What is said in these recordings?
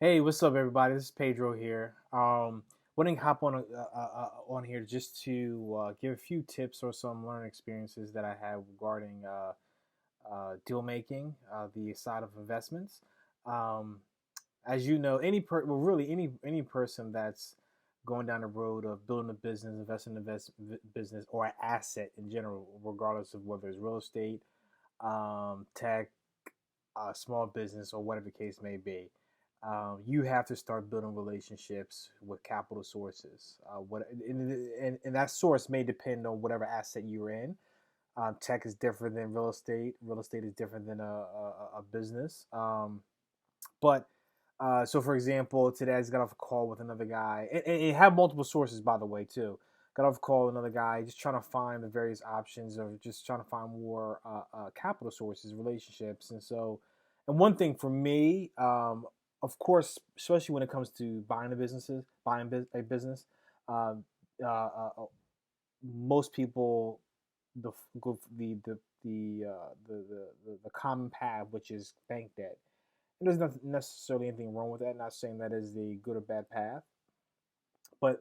Hey, what's up, everybody? This is Pedro here. Wanting to hop on here just to give a few tips or some learning experiences that I have regarding deal making, the side of investments. Um, as you know, really any person that's going down the road of building a business, investing in business, or an asset in general, regardless of whether it's real estate, tech, small business, or whatever the case may be, you have to start building relationships with capital sources. And that source may depend on whatever asset you're in. Tech is different than real estate. Real estate is different than a business. But so, for example, today I just got off a call with another guy, and it had multiple sources, by the way, too. Got off a call with another guy, just trying to find the various options, or just trying to find more capital sources, relationships, and one thing for me, of course, especially when it comes to buying a business, um, most people the go the common path, which is bank debt. And there's not necessarily anything wrong with that. Not saying that is the good or bad path, but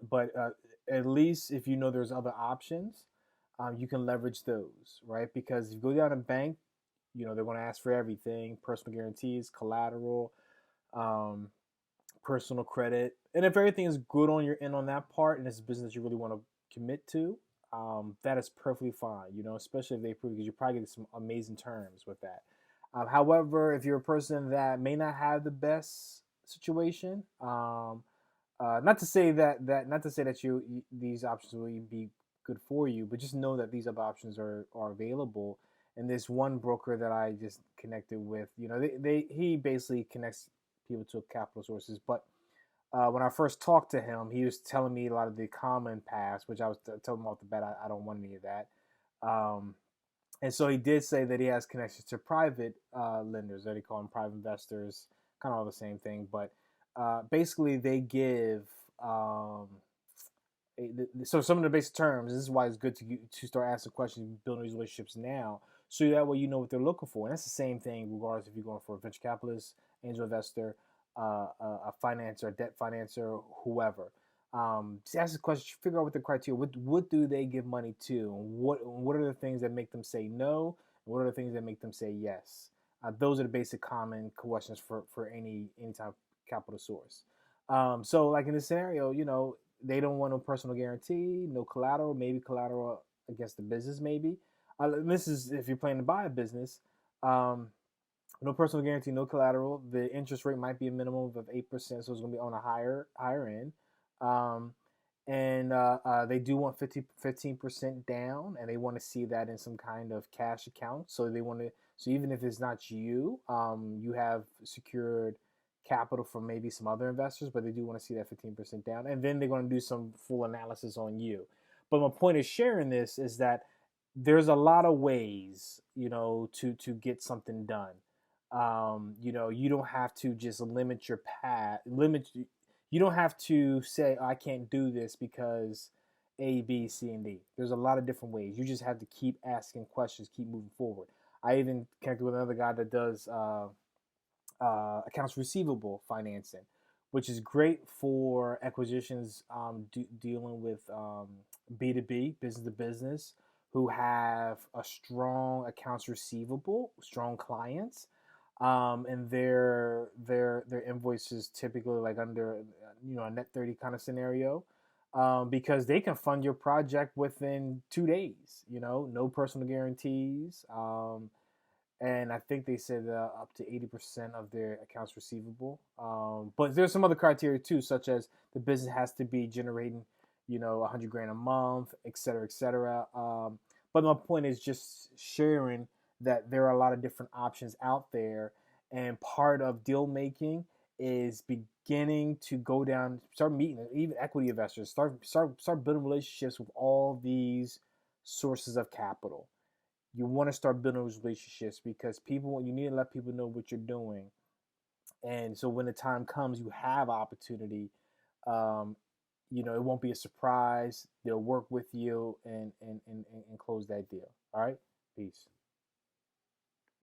at least if you know there's other options, you can leverage those, right? Because if you go down a bank, they're going to ask for everything: personal guarantees, collateral, um, personal credit, and if everything is good on your end on that part, and it's a business you really want to commit to, that is perfectly fine. Especially if they approve, because you probably get some amazing terms with that. However, if you're a person that may not have the best situation, not to say that these options will be good for you, but just know that these other options are available. And this one broker that I just connected with, he basically connects people to capital sources. But when I first talked to him, he was telling me a lot of the common paths, which I was telling him off the bat, I don't want any of that. Um, and so he did say that he has connections to private lenders, that he call them private investors, kind of all the same thing. But basically, they give. So some of the basic terms. This is why it's good to start asking questions, building these relationships now, so that way you know what they're looking for. And that's the same thing, regardless if you're going for a venture capitalist, angel investor, a financer, a debt financer, whoever. Just ask the question, figure out what the criteria. What do they give money to? What are the things that make them say no? And what are the things that make them say yes? Those are the basic common questions for any type of capital source. So like in this scenario, they don't want no personal guarantee, no collateral, maybe collateral against the business, maybe. This is if you're planning to buy a business. Um, no personal guarantee, no collateral. The interest rate might be a minimum of 8%, so it's going to be on a higher end. Um, and they do want 15% down, and they want to see that in some kind of cash account. So even if it's not you, you have secured capital from maybe some other investors, but they do want to see that 15% down, and then they're going to do some full analysis on you. But my point of sharing this is that there's a lot of ways, to get something done. You don't have to just limit your path, limit. You don't have to say, oh, I can't do this because A, B, C, and D. There's a lot of different ways. You just have to keep asking questions, keep moving forward. I even connected with another guy that does accounts receivable financing, which is great for acquisitions, dealing with B2B, business to business, who have a strong accounts receivable, strong clients, and their invoices typically like under a net 30 kind of scenario, because they can fund your project within 2 days. No personal guarantees. And I think they said up to 80% of their accounts receivable. But there's some other criteria too, such as the business has to be generating, 100 grand a month, et cetera, et cetera. But my point is just sharing that there are a lot of different options out there, and part of deal making is beginning to go down, start meeting even equity investors, start building relationships with all these sources of capital. You want to start building those relationships, because you need to let people know what you're doing, and so when the time comes, you have opportunity. um, it won't be a surprise. They'll work with you and close that deal. All right, peace.